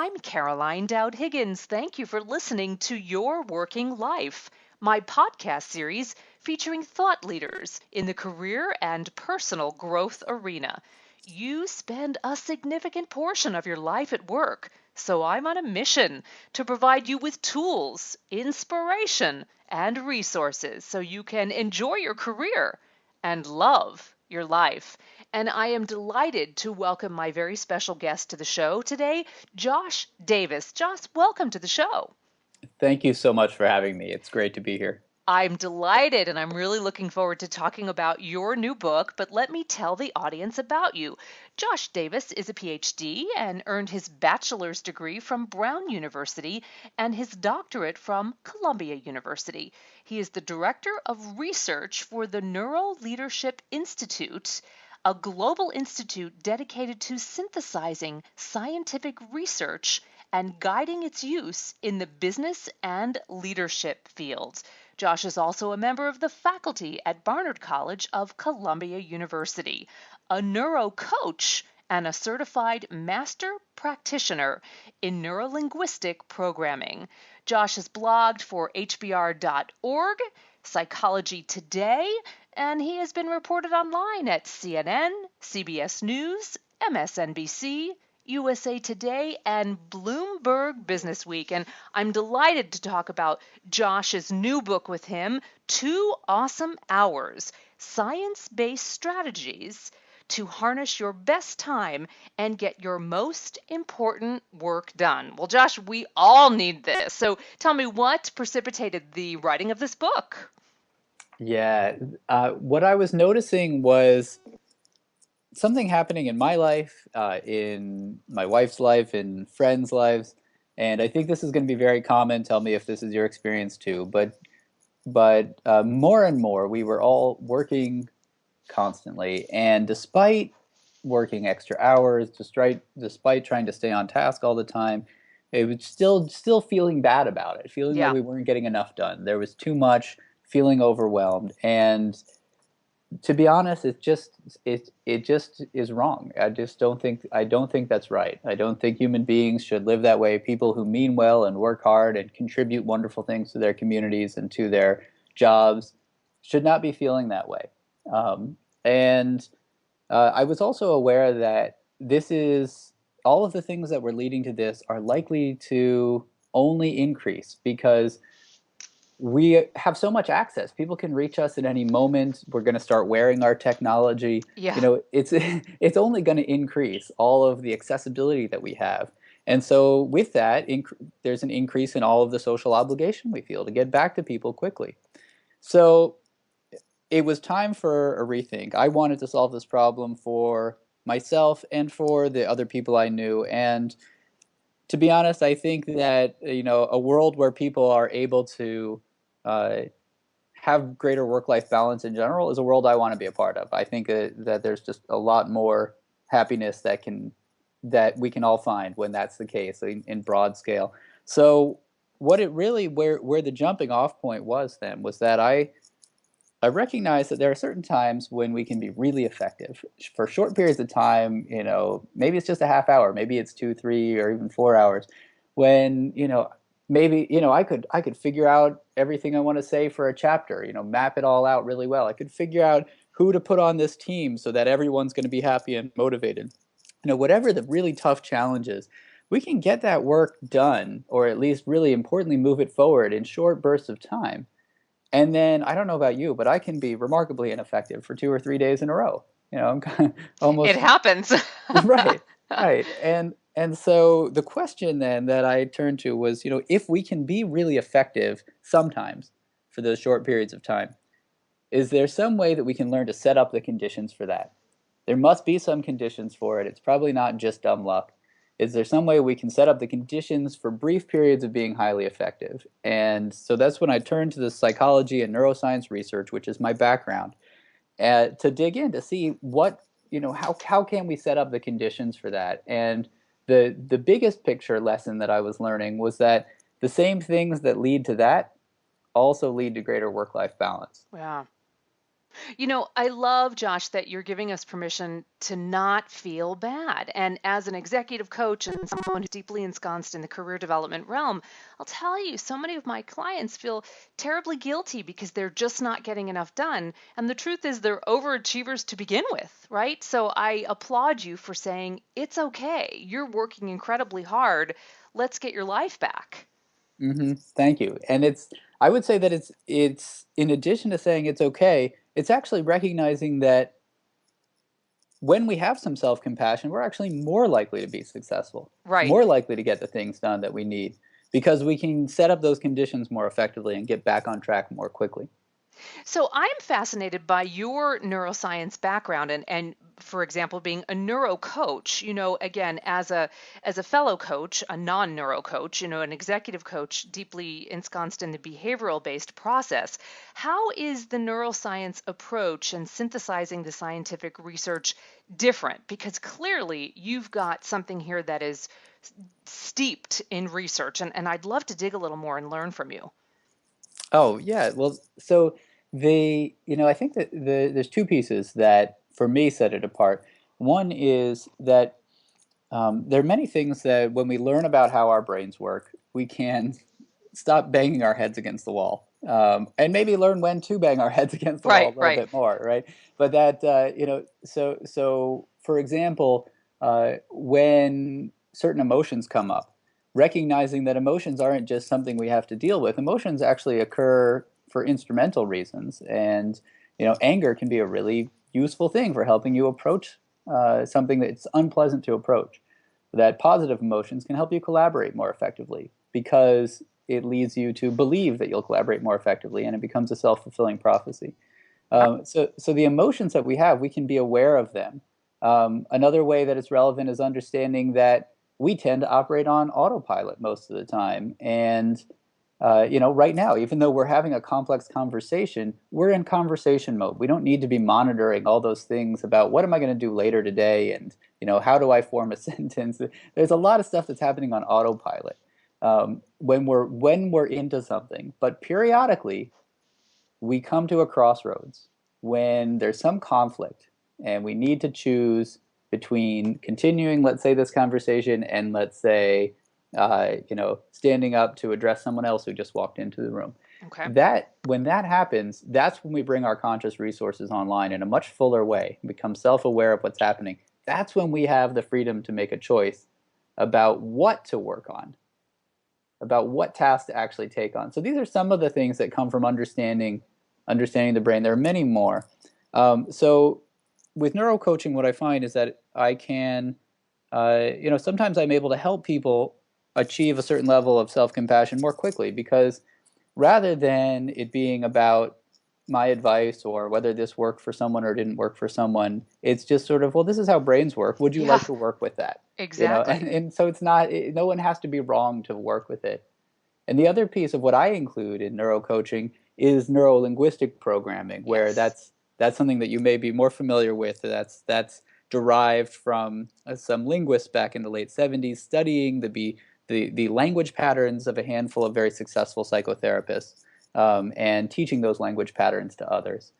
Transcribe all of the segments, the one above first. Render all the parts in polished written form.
I'm Caroline Dowd-Higgins. Thank you for listening to Your Working Life, my podcast series featuring thought leaders in the career and personal growth arena. You spend a significant portion of your life at work, so I'm on a mission to provide you with tools, inspiration, and resources so you can enjoy your career and love your life. And I am delighted to welcome my very special guest to the show today, Josh Davis. Josh, welcome to the show. Thank you so much for having me. It's great to be here. I'm delighted, and I'm really looking forward to talking about your new book, but let me tell the audience about you. Josh Davis is a PhD and earned his bachelor's degree from Brown University and his doctorate from Columbia University. He is the director of research for the Neuro Leadership Institute, a global institute dedicated to synthesizing scientific research and guiding its use in the business and leadership fields. Josh is also a member of the faculty at Barnard College of Columbia University, a neuro coach, and a certified master practitioner in neurolinguistic programming. Josh has blogged for HBR.org, Psychology Today, and he has been reported online at CNN, CBS News, MSNBC, USA Today, and Bloomberg Businessweek. And I'm delighted to talk about Josh's new book with him, 2 Awesome Hours, Science-Based Strategies to Harness Your Best Time and Get Your Most Important Work Done. Well, Josh, we all need this. So tell me, what precipitated the writing of this book? Yeah, what I was noticing was something happening in my life, in my wife's life, in friends' lives, and I think this is going to be very common. Tell me if this is your experience too. But more and more, we were all working constantly, and despite working extra hours, despite trying to stay on task all the time, it was still feeling bad about it, feeling like Yeah. we weren't getting enough done. There was too much, feeling overwhelmed, and to be honest, it just is wrong. I don't think that's right. I don't think human beings should live that way. People who mean well and work hard and contribute wonderful things to their communities and to their jobs should not be feeling that way. And I was also aware that this is all of the things that were leading to this are likely to only increase because we have so much access. People can reach us at any moment. We're going to start wearing our technology. Yeah. It's it's only going to increase all of the accessibility that we have. And so with that, there's an increase in all of the social obligation we feel to get back to people quickly. So it was time for a rethink. I wanted to solve this problem for myself and for the other people I knew. And to be honest, I think that a world where people are able to uh, have greater work-life balance in general is a world I want to be a part of. I think that there's just a lot more happiness that we can all find when that's the case in broad scale. So what it really where the jumping off point was then was that I recognize that there are certain times when we can be really effective for short periods of time. Maybe it's just a half hour, maybe it's 2, 3, or even 4 hours. When maybe I could figure out everything I want to say for a chapter. Map it all out really well. I could figure out who to put on this team so that everyone's going to be happy and motivated. Whatever the really tough challenge is, we can get that work done, or at least really importantly, move it forward in short bursts of time. And then I don't know about you, but I can be remarkably ineffective for 2 or 3 days in a row. I'm kind of It almost happens. right, right. And so the question then that I turned to was, if we can be really effective sometimes for those short periods of time, is there some way that we can learn to set up the conditions for that? There must be some conditions for it. It's probably not just dumb luck. Is there some way we can set up the conditions for brief periods of being highly effective? And so that's when I turned to the psychology and neuroscience research, which is my background, to dig in to see how can we set up the conditions for that. And the biggest picture lesson that I was learning was that the same things that lead to that also lead to greater work-life balance. Yeah. I love, Josh, that you're giving us permission to not feel bad. And as an executive coach and someone who's deeply ensconced in the career development realm, I'll tell you, so many of my clients feel terribly guilty because they're just not getting enough done. And the truth is, they're overachievers to begin with, right? So I applaud you for saying, it's okay. You're working incredibly hard. Let's get your life back. Thank you. And I would say that it's in addition to saying it's okay, it's actually recognizing that when we have some self-compassion, we're actually more likely to be successful, Right. more likely to get the things done that we need, because we can set up those conditions more effectively and get back on track more quickly. So I'm fascinated by your neuroscience background and for example being a neuro coach, again as a fellow coach, a non-neuro coach, an executive coach deeply ensconced in the behavioral based process. How is the neuroscience approach and synthesizing the scientific research different? Because clearly you've got something here that is steeped in research and I'd love to dig a little more and learn from you. Oh, yeah. Well, so I think that there's two pieces that for me set it apart. One is that there are many things that when we learn about how our brains work, we can stop banging our heads against the wall, and maybe learn when to bang our heads against the wall Right, a little right. bit more, right? But that so for example, when certain emotions come up, recognizing that emotions aren't just something we have to deal with. Emotions actually occur for instrumental reasons, and anger can be a really useful thing for helping you approach something that's unpleasant to approach. That positive emotions can help you collaborate more effectively because it leads you to believe that you'll collaborate more effectively, and it becomes a self-fulfilling prophecy. So the emotions that we have, we can be aware of them. Another way that it's relevant is understanding that we tend to operate on autopilot most of the time. And right now, even though we're having a complex conversation, we're in conversation mode. We don't need to be monitoring all those things about what am I going to do later today, and how do I form a sentence. There's a lot of stuff that's happening on autopilot when we're into something. But periodically, we come to a crossroads when there's some conflict and we need to choose between continuing, let's say, this conversation and let's say, standing up to address someone else who just walked into the room. Okay. That when that happens, that's when we bring our conscious resources online in a much fuller way, become self-aware of what's happening. That's when we have the freedom to make a choice about what to work on, about what tasks to actually take on. So these are some of the things that come from understanding the brain. There are many more. So with neurocoaching, what I find is that I can, sometimes I'm able to help people achieve a certain level of self-compassion more quickly, because rather than it being about my advice or whether this worked for someone or didn't work for someone, it's just sort of, well, this is how brains work. Would you Yeah, like to work with that? exactly. And so it's not, no one has to be wrong to work with it. And the other piece of what I include in neurocoaching is neuro-linguistic programming, where Yes. that's something that you may be more familiar with. That's derived from some linguists back in the late 70s studying the language patterns of a handful of very successful psychotherapists, and teaching those language patterns to others.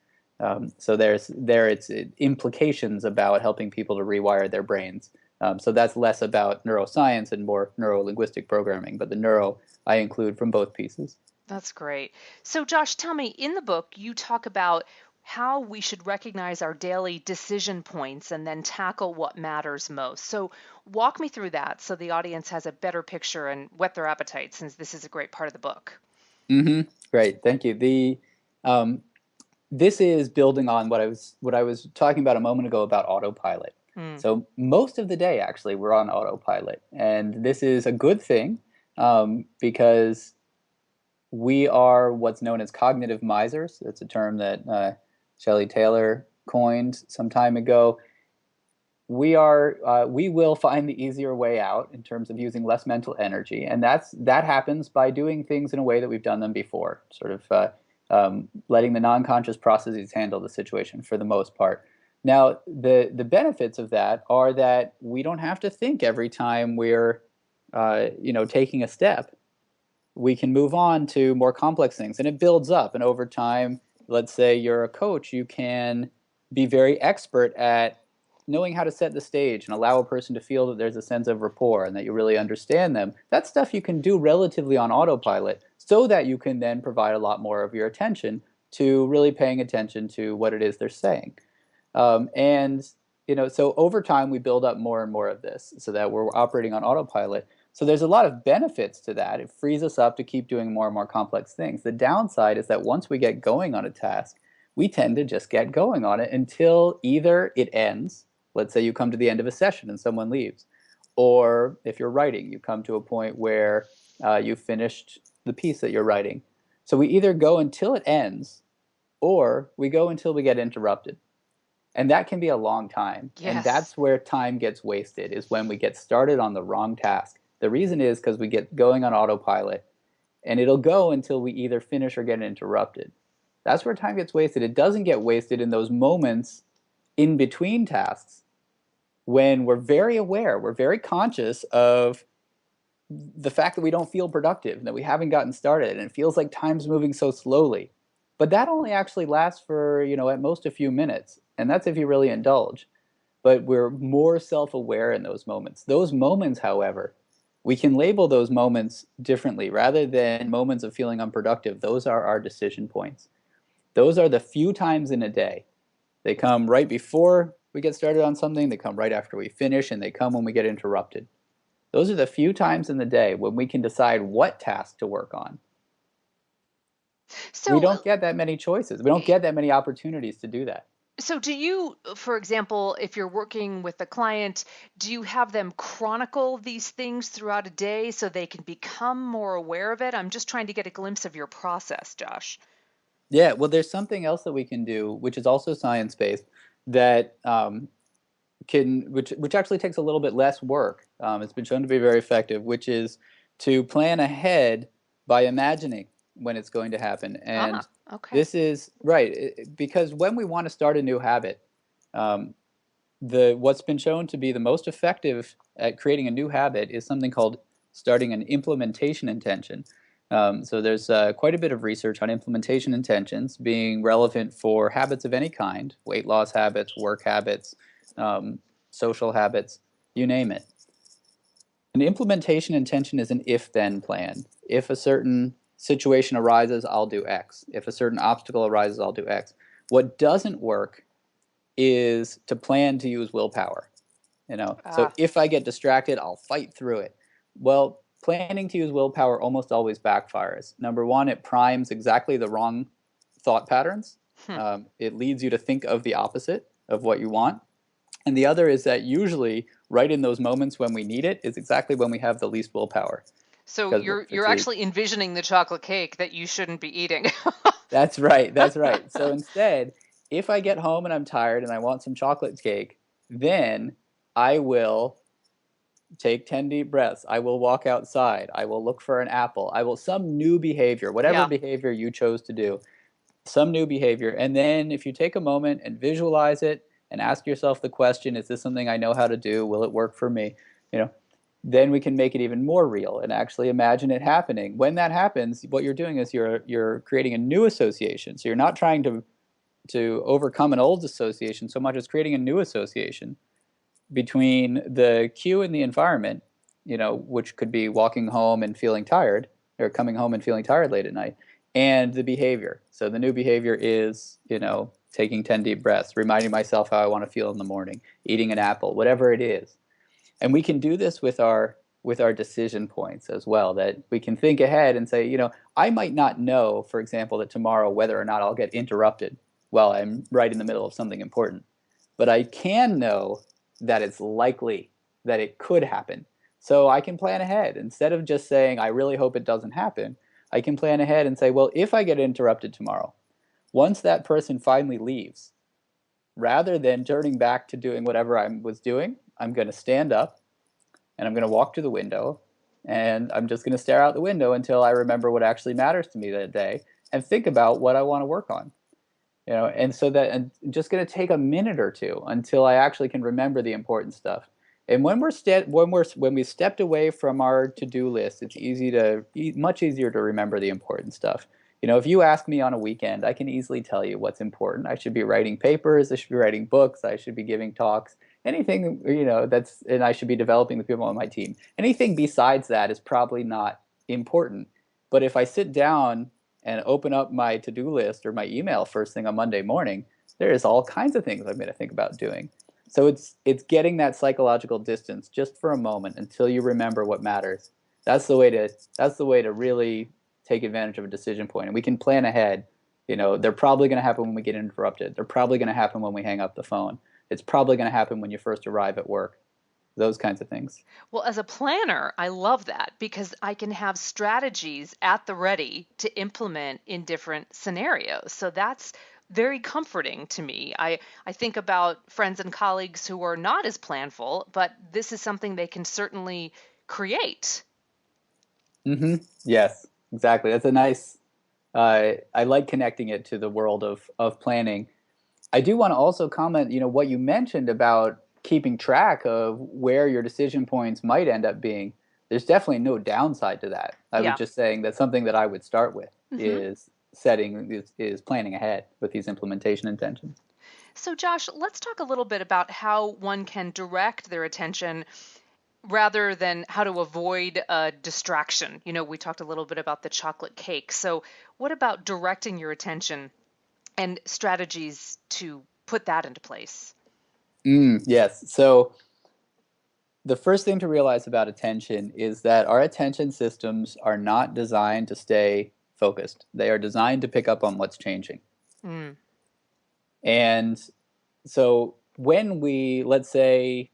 So it's implications about helping people to rewire their brains. So that's less about neuroscience and more neuro-linguistic programming, but the neuro I include from both pieces. That's great. So, Josh, tell me, in the book, you talk about how we should recognize our daily decision points and then tackle what matters most. So, walk me through that so the audience has a better picture and whet their appetite, since this is a great part of the book. Great, thank you. Um, this is building on what I was talking about a moment ago about autopilot. Mm, So most of the day, actually, we're on autopilot, and this is a good thing, because we are what's known as cognitive misers. It's a term that Shelley Taylor coined some time ago. We will find the easier way out in terms of using less mental energy, and that happens by doing things in a way that we've done them before, sort of letting the non-conscious processes handle the situation for the most part. Now, the benefits of that are that we don't have to think every time we're taking a step. We can move on to more complex things, and it builds up, and over time Let's say you're a coach, you can be very expert at knowing how to set the stage and allow a person to feel that there's a sense of rapport and that you really understand them. That's stuff you can do relatively on autopilot so that you can then provide a lot more of your attention to really paying attention to what it is they're saying. And so over time we build up more and more of this so that we're operating on autopilot. So there's a lot of benefits to that. It frees us up to keep doing more and more complex things. The downside is that once we get going on a task, we tend to just get going on it until either it ends. Let's say you come to the end of a session and someone leaves. Or if you're writing, you come to a point where you've finished the piece that you're writing. So we either go until it ends or we go until we get interrupted. And that can be a long time. And Yes. that's where time gets wasted, is when we get started on the wrong task. The reason is because we get going on autopilot, and it'll go until we either finish or get interrupted. That's where time gets wasted. It doesn't get wasted in those moments in between tasks when we're very aware, we're very conscious of the fact that we don't feel productive, that we haven't gotten started, and it feels like time's moving so slowly. But that only actually lasts for, at most a few minutes, and that's if you really indulge. But we're more self-aware in those moments. Those moments, however, we can label those moments differently. Rather than moments of feeling unproductive, those are our decision points. Those are the few times in a day. They come right before we get started on something, they come right after we finish, and they come when we get interrupted. Those are the few times in the day when we can decide what task to work on. We So, don't get that many choices. We don't get that many opportunities to do that. so do you, for example, if you're working with a client, do you have them chronicle these things throughout a day so they can become more aware of it? I'm just trying to get a glimpse of your process, Josh. Yeah, well, there's something else that we can do, which is also science-based, that which actually takes a little bit less work. It's been shown to be very effective, which is to plan ahead by imagining when it's going to happen. And Ah, okay. this is right, because when we want to start a new habit, um, what's been shown to be the most effective at creating a new habit is something called starting an implementation intention. So there's quite a bit of research on implementation intentions being relevant for habits of any kind: weight loss habits, work habits, um, social habits, you name it. An implementation intention is an if-then plan. If a certain situation arises, I'll do X. If a certain obstacle arises, I'll do X. What doesn't work is to plan to use willpower. So Ah, if I get distracted, I'll fight through it. Well, planning to use willpower almost always backfires. Number one, it primes exactly the wrong thought patterns. hmm. It leads you to think of the opposite of what you want. And the other is that usually, right in those moments when we need it, is exactly when we have the least willpower So because we're you're fatigued. actually envisioning the chocolate cake that you shouldn't be eating. That's right. That's right. So instead, if I get home and I'm tired and I want some chocolate cake, then I will take 10 deep breaths. I will walk outside. I will look for an apple. I will some new behavior, whatever Yeah. behavior you chose to do, some new behavior. And then if you take a moment and visualize it and ask yourself the question, is this something I know how to do? Will it work for me? You know, then we can make it even more real and actually imagine it happening. When that happens, what you're doing is you're creating a new association. So you're not trying to overcome an old association so much as creating a new association between the cue and the environment, which could be walking home and feeling tired, or coming home and feeling tired late at night, and the behavior. So the new behavior is, taking 10 deep breaths, reminding myself how I want to feel in the morning, eating an apple, whatever it is. And we can do this with our decision points as well, that we can think ahead and say, I might not know, for example, that tomorrow whether or not I'll get interrupted while I'm right in the middle of something important. But I can know that it's likely that it could happen. So I can plan ahead. Instead of just saying, I really hope it doesn't happen, I can plan ahead and say, well, if I get interrupted tomorrow, once that person finally leaves, rather than turning back to doing whatever I was doing, I'm going to stand up and I'm going to walk to the window and I'm just going to stare out the window until I remember what actually matters to me that day and think about what I want to work on. And so that, and just going to take a minute or two until I actually can remember the important stuff. And when we stepped away from our to-do list, it's much easier to remember the important stuff. If you ask me on a weekend, I can easily tell you what's important. I should be writing papers, I should be writing books, I should be giving talks. Anything, and I should be developing the people on my team. Anything besides that is probably not important. But if I sit down and open up my to-do list or my email first thing on Monday morning, there is all kinds of things I'm going to think about doing. So it's getting that psychological distance just for a moment until you remember what matters. That's the way to really take advantage of a decision point. And we can plan ahead. They're probably going to happen when we get interrupted. They're probably going to happen when we hang up the phone. It's probably going to happen when you first arrive at work. Those kinds of things. Well, as a planner, I love that because I can have strategies at the ready to implement in different scenarios. So that's very comforting to me. I think about friends and colleagues who are not as planful, but this is something they can certainly create. Yes, exactly. That's a nice. I like connecting it to the world of planning. I do want to also comment, what you mentioned about keeping track of where your decision points might end up being. There's definitely no downside to that. I was Yeah. just saying that something that I would start with hmm is planning ahead with these implementation intentions. So, Josh, let's talk a little bit about how one can direct their attention rather than how to avoid a distraction. We talked a little bit about the chocolate cake. So, what about directing your attention and strategies to put that into place? Yes. So the first thing to realize about attention is that our attention systems are not designed to stay focused. They are designed to pick up on what's changing. Mm. And so when we, let's say,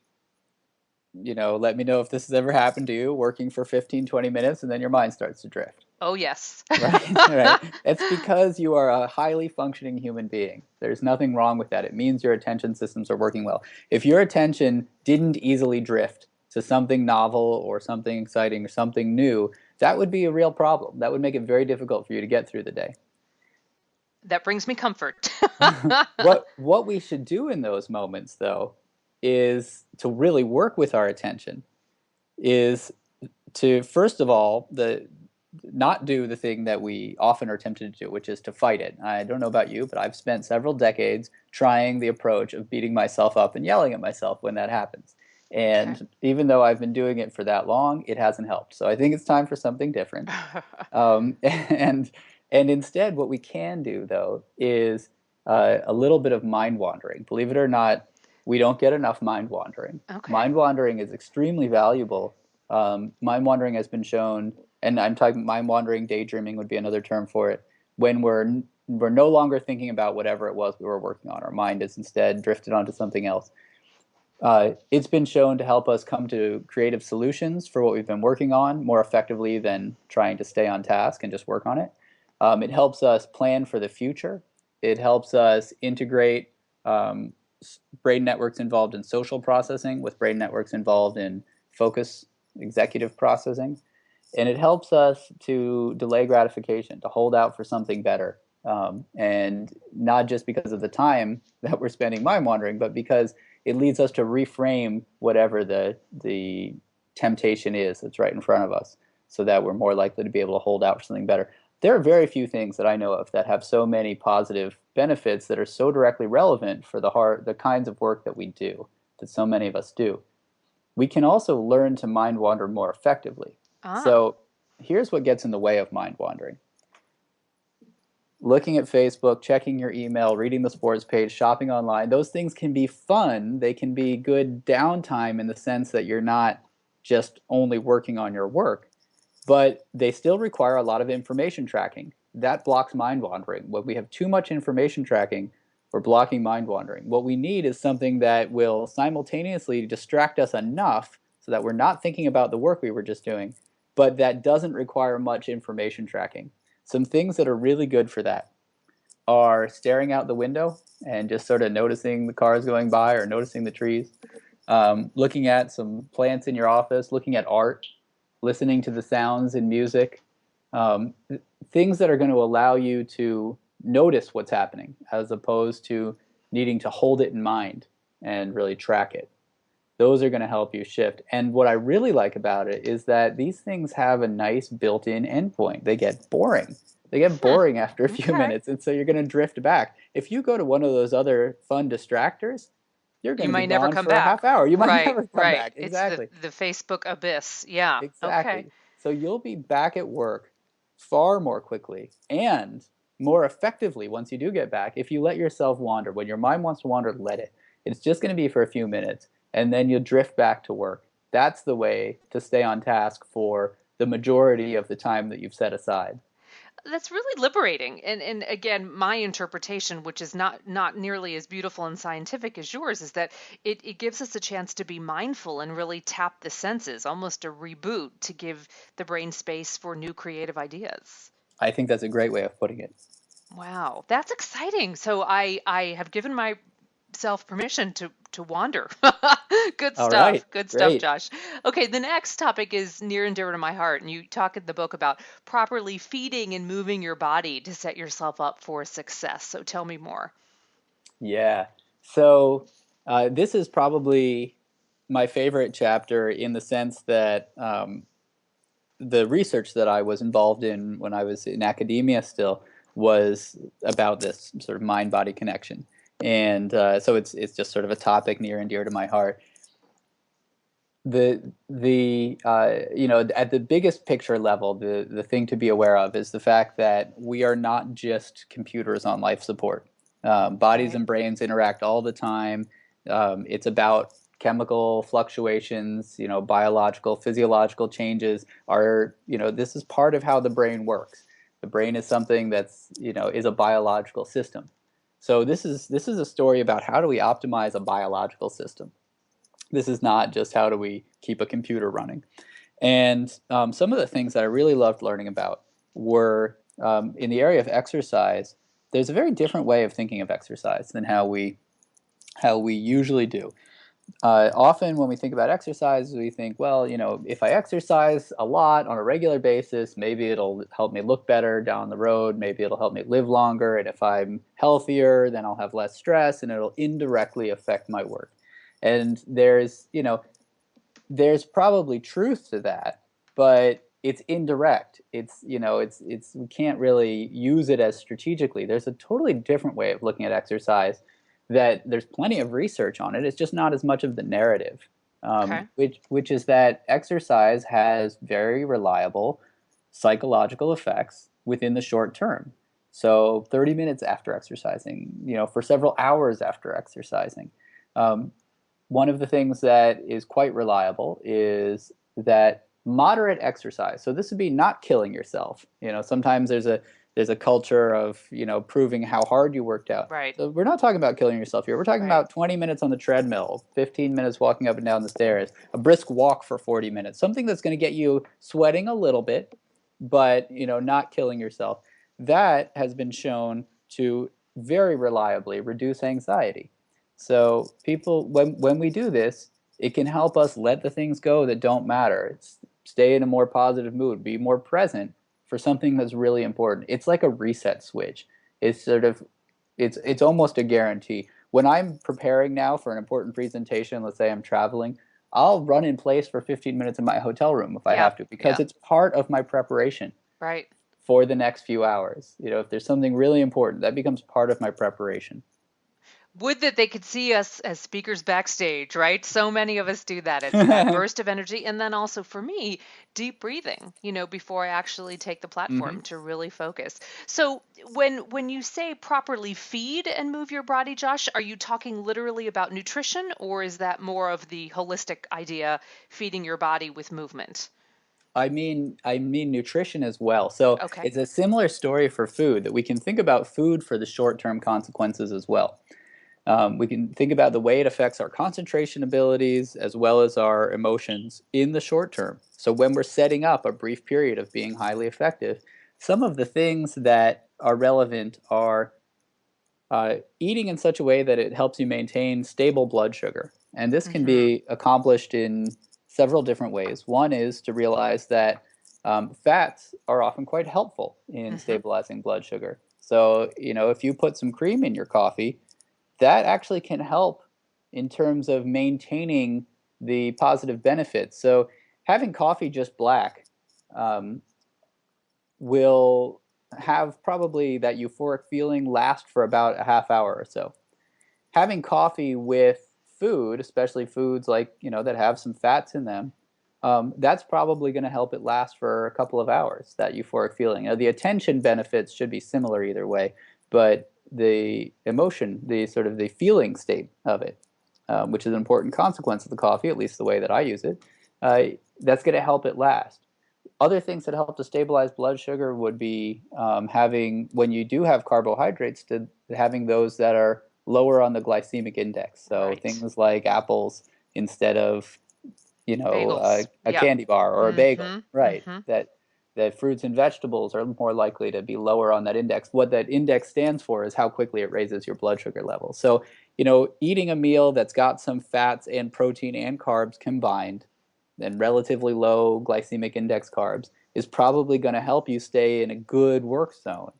let me know if this has ever happened to you, working for 15, 20 minutes, and then your mind starts to drift. Oh, yes. Right, right. It's because you are a highly functioning human being. There's nothing wrong with that. It means your attention systems are working well. If your attention didn't easily drift to something novel or something exciting or something new, that would be a real problem. That would make it very difficult for you to get through the day. That brings me comfort. What we should do in those moments, though, is to really work with our attention, is to first of all not do the thing that we often are tempted to do, which is to fight it. I don't know about you, but I've spent several decades trying the approach of beating myself up and yelling at myself when that happens. Okay. And even though I've been doing it for that long, it hasn't helped. So I think it's time for something different. And instead, what we can do though is a little bit of mind wandering. Believe it or not, we don't get enough mind wandering. Okay. Mind wandering is extremely valuable. Mind wandering has been shown, and I'm talking mind wandering, daydreaming would be another term for it. When we're no longer thinking about whatever it was we were working on, our mind is instead drifted onto something else. It's been shown to help us come to creative solutions for what we've been working on more effectively than trying to stay on task and just work on it. It helps us plan for the future. It helps us integrate um, brain networks involved in social processing with brain networks involved in focus executive processing. And it helps us to delay gratification, to hold out for something better. And not just because of the time that we're spending mind wandering, but because it leads us to reframe whatever the temptation is that's right in front of us, so that we're more likely to be able to hold out for something better. There are very few things that I know of that have so many positive benefits that are so directly relevant for the kinds of work that we do, that so many of us do. We can also learn to mind wander more effectively. Ah. So here's what gets in the way of mind wandering. Looking at Facebook, checking your email, reading the sports page, shopping online, those things can be fun. They can be good downtime in the sense that you're not just only working on your work, but they still require a lot of information tracking. That blocks mind wandering. When we have too much information tracking, we're blocking mind wandering. What we need is something that will simultaneously distract us enough so that we're not thinking about the work we were just doing, but that doesn't require much information tracking. Some things that are really good for that are staring out the window and just sort of noticing the cars going by or noticing the trees, looking at some plants in your office, looking at art, listening to the sounds in music, um, things that are going to allow you to notice what's happening as opposed to needing to hold it in mind and really track it. Those are going to help you shift. And what I really like about it is that these things have a nice built-in endpoint. They get boring. They get Hmm. boring after a few Okay. minutes, and so you're going to drift back. If you go to one of those other fun distractors, you're You going to be might never gone come for a back. half hour. You might Right, never come right. back. It's Exactly. the Facebook abyss. Yeah. Okay. Exactly. So you'll be back at work far more quickly and more effectively once you do get back if you let yourself wander. When your mind wants to wander, let it. It's just going to be for a few minutes, and then you'll drift back to work. That's the way to stay on task for the majority of the time that you've set aside. That's really liberating. And again, my interpretation, which is not nearly as beautiful and scientific as yours, is that it gives us a chance to be mindful and really tap the senses, almost a reboot to give the brain space for new creative ideas. I think that's a great way of putting it. Wow, that's exciting. So I have given myself permission to wander. Good All right, stuff. Good stuff, great. Josh. Okay, the next topic is near and dear to my heart, and you talk in the book about properly feeding and moving your body to set yourself up for success. So tell me more. Yeah. So this is probably my favorite chapter in the sense that the research that I was involved in when I was in academia still was about this sort of mind-body connection, and so it's just sort of a topic near and dear to my heart. At the biggest picture level, the thing to be aware of is the fact that we are not just computers on life support. Bodies Right. and brains interact all the time. It's about chemical fluctuations, biological, physiological changes are, this is part of how the brain works. The brain is something that's, is a biological system. So this is a story about how do we optimize a biological system. This is not just how do we keep a computer running. And some of the things that I really loved learning about were in the area of exercise. There's a very different way of thinking of exercise than how we usually do. Often when we think about exercise, we think, well, if I exercise a lot on a regular basis, maybe it'll help me look better down the road. Maybe it'll help me live longer. And if I'm healthier, then I'll have less stress and it'll indirectly affect my work. And there's probably truth to that, but it's indirect. It's we can't really use it as strategically. There's a totally different way of looking at exercise that there's plenty of research on it. It's just not as much of the narrative, Okay. which is that exercise has very reliable psychological effects within the short term. So 30 minutes after exercising, for several hours after exercising. Um, One of the things that is quite reliable is that moderate exercise. So this would be not killing yourself. Sometimes there's a culture of proving how hard you worked out. Right. So we're not talking about killing yourself here. We're talking Right. about 20 minutes on the treadmill, 15 minutes walking up and down the stairs, a brisk walk for 40 minutes, something that's going to get you sweating a little bit, but not killing yourself. That has been shown to very reliably reduce anxiety. So people, when we do this, it can help us let the things go that don't matter. Stay in a more positive mood, be more present for something that's really important. It's like a reset switch. It's sort of, it's almost a guarantee. When I'm preparing now for an important presentation, let's say I'm traveling, I'll run in place for 15 minutes in my hotel room if I Yeah. have to, because Yeah. it's part of my preparation Right. for the next few hours. If there's something really important, that becomes part of my preparation. Would that they could see us as speakers backstage, right? So many of us do that. It's that burst of energy. And then also for me, deep breathing, before I actually take the Hmm. platform to really focus. So when you say properly feed and move your body, Josh, are you talking literally about nutrition, or is that more of the holistic idea, feeding your body with movement? I mean nutrition as well. So Okay. it's a similar story for food that we can think about food for the short-term consequences as well. We can think about the way it affects our concentration abilities as well as our emotions in the short term. So when we're setting up a brief period of being highly effective, some of the things that are relevant are eating in such a way that it helps you maintain stable blood sugar. And this can Mm-hmm. be accomplished in several different ways. One is to realize that fats are often quite helpful in Mm-hmm. stabilizing blood sugar. So, if you put some cream in your coffee, that actually can help in terms of maintaining the positive benefits. So, having coffee just black um, will have probably that euphoric feeling last for about a half hour or so. Having coffee with food, especially foods like, that have some fats in them, that's probably going to help it last for a couple of hours, that euphoric feeling. The attention benefits should be similar either way, but the emotion, the sort of the feeling state of it, which is an important consequence of the coffee, at least the way that I use it, that's going to help it last. Other things that help to stabilize blood sugar would be having, when you do have carbohydrates, having those that are lower on the glycemic index. So Right. things like apples instead of, Bagels. a Yep. candy bar or a bagel, Mm-hmm. right? Mm-hmm. That fruits and vegetables are more likely to be lower on that index. What that index stands for is how quickly it raises your blood sugar level. So, eating a meal that's got some fats and protein and carbs combined, and relatively low glycemic index carbs, is probably going to help you stay in a good work zone.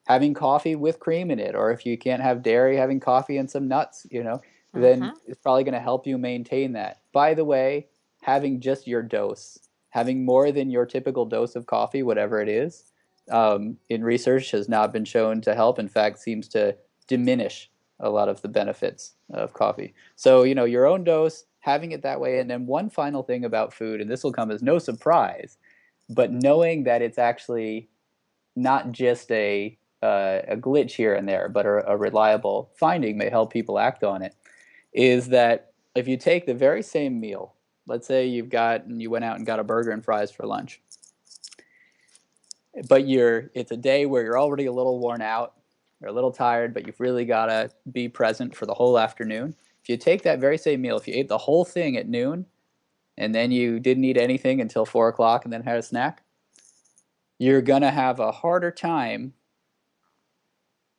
Having coffee with cream in it, or if you can't have dairy, having coffee and some nuts, then Mm-hmm. it's probably going to help you maintain that. By the way, having just your dose, having more than your typical dose of coffee, whatever it is, in research has not been shown to help. In fact, seems to diminish a lot of the benefits of coffee. So, your own dose, having it that way. And then one final thing about food, and this will come as no surprise, but knowing that it's actually not just a glitch here and there, but a reliable finding may help people act on it, is that if you take the very same meal, let's say you went out and got a burger and fries for lunch, but it's a day where you're already a little worn out, you're a little tired, but you've really got to be present for the whole afternoon. If you take that very same meal, if you ate the whole thing at noon, and then you didn't eat anything until 4 o'clock and then had a snack, you're going to have a harder time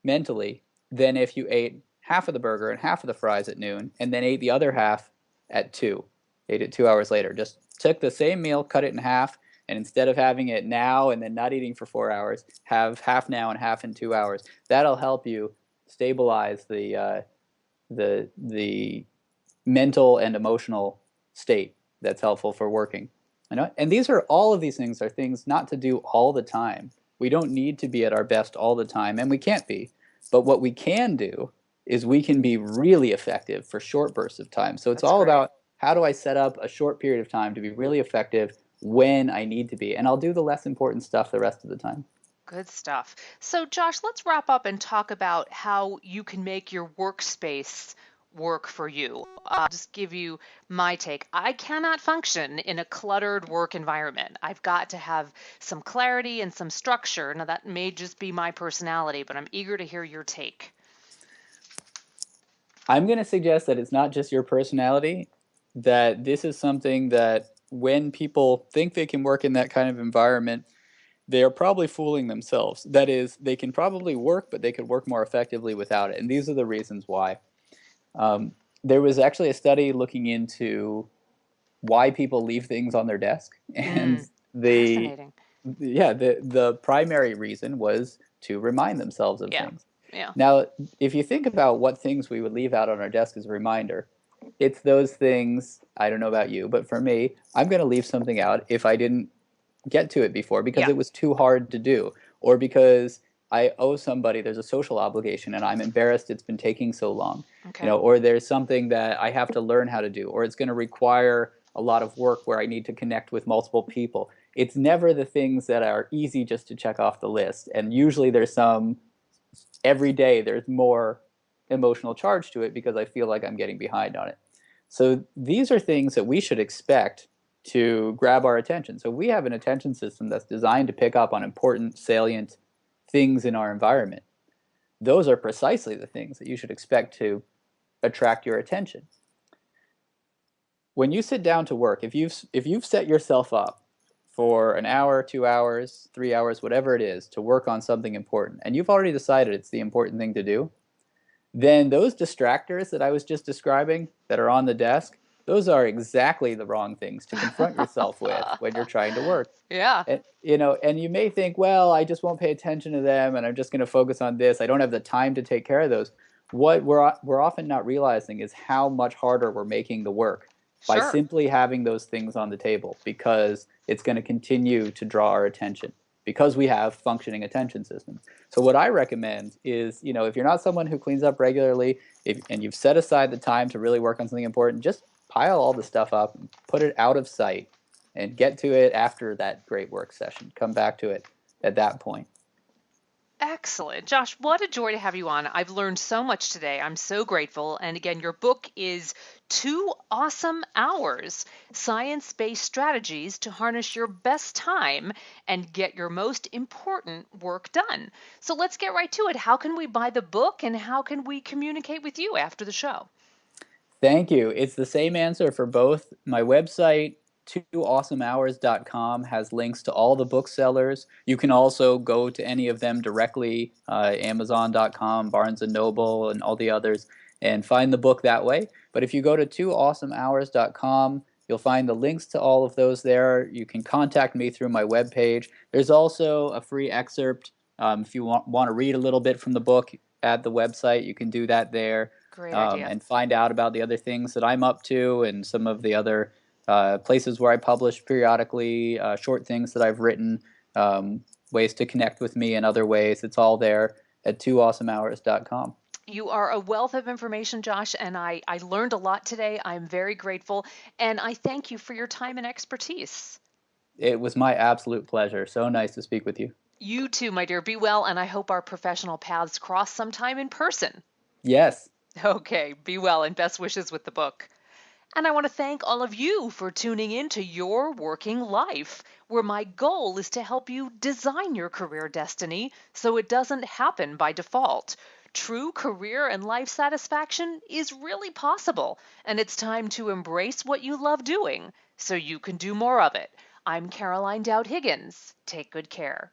mentally than if you ate half of the burger and half of the fries at noon and then ate the other half at 2. Ate it 2 hours later. Just took the same meal, cut it in half, and instead of having it now and then not eating for 4 hours, have half now and half in 2 hours. That'll help you stabilize the mental and emotional state that's helpful for working. And all of these things are things not to do all the time. We don't need to be at our best all the time, and we can't be. But what we can do is we can be really effective for short bursts of time. So it's That's all great. about, how do I set up a short period of time to be really effective when I need to be? And I'll do the less important stuff the rest of the time. Good stuff. So, Josh, let's wrap up and talk about how you can make your workspace work for you. I'll just give you my take. I cannot function in a cluttered work environment. I've got to have some clarity and some structure. Now, that may just be my personality, but I'm eager to hear your take. I'm going to suggest that it's not just your personality, that this is something that when people think they can work in that kind of environment, they are probably fooling themselves. That is, they can probably work, but they could work more effectively without it. And these are the reasons why. There was actually a study looking into why people leave things on their desk, and the Fascinating. yeah, the primary reason was to remind themselves of Yeah. things. Yeah. Now, if you think about what things we would leave out on our desk as a reminder, it's those things. I don't know about you, but for me, I'm going to leave something out if I didn't get to it before because Yeah. it was too hard to do, or because I owe somebody, there's a social obligation and I'm embarrassed it's been taking so long, Okay. or there's something that I have to learn how to do, or it's going to require a lot of work where I need to connect with multiple people. It's never the things that are easy just to check off the list. And usually every day there's more emotional charge to it because I feel like I'm getting behind on it. So these are things that we should expect to grab our attention. So we have an attention system that's designed to pick up on important, salient things in our environment. Those are precisely the things that you should expect to attract your attention. When you sit down to work, if you've set yourself up for an hour, 2 hours, 3 hours, whatever it is, to work on something important, and you've already decided it's the important thing to do, then those distractors that I was just describing that are on the desk, those are exactly the wrong things to confront yourself with when you're trying to work. Yeah. And you may think, well, I just won't pay attention to them and I'm just going to focus on this. I don't have the time to take care of those. What we're often not realizing is how much harder we're making the work by Sure. simply having those things on the table, because it's going to continue to draw our attention, because we have functioning attention systems. So what I recommend is, if you're not someone who cleans up regularly, and you've set aside the time to really work on something important, just pile all the stuff up and put it out of sight and get to it after that great work session. Come back to it at that point. Excellent. Josh, what a joy to have you on. I've learned so much today. I'm so grateful. And again, your book is 2 Awesome Hours, Science-Based Strategies to Harness Your Best Time and Get Your Most Important Work Done. So let's get right to it. How can we buy the book and how can we communicate with you after the show? Thank you. It's the same answer for both. My website, 2awesomehours.com, has links to all the booksellers. You can also go to any of them directly, Amazon.com, Barnes & Noble, and all the others, and find the book that way. But if you go to 2awesomehours.com, you'll find the links to all of those there. You can contact me through my webpage. There's also a free excerpt. If you want to read a little bit from the book at the website, you can do that there. Great idea. And find out about the other things that I'm up to and some of the other places where I publish periodically, short things that I've written, ways to connect with me in other ways. It's all there at 2awesomehours.com. You are a wealth of information, Josh, and I learned a lot today. I'm very grateful, and I thank you for your time and expertise. It was my absolute pleasure. So nice to speak with you. You too, my dear. Be well, and I hope our professional paths cross sometime in person. Yes. Okay, be well, and best wishes with the book. And I want to thank all of you for tuning in to Your Working Life, where my goal is to help you design your career destiny so it doesn't happen by default. True career and life satisfaction is really possible, and it's time to embrace what you love doing so you can do more of it. I'm Caroline Dowd-Higgins. Take good care.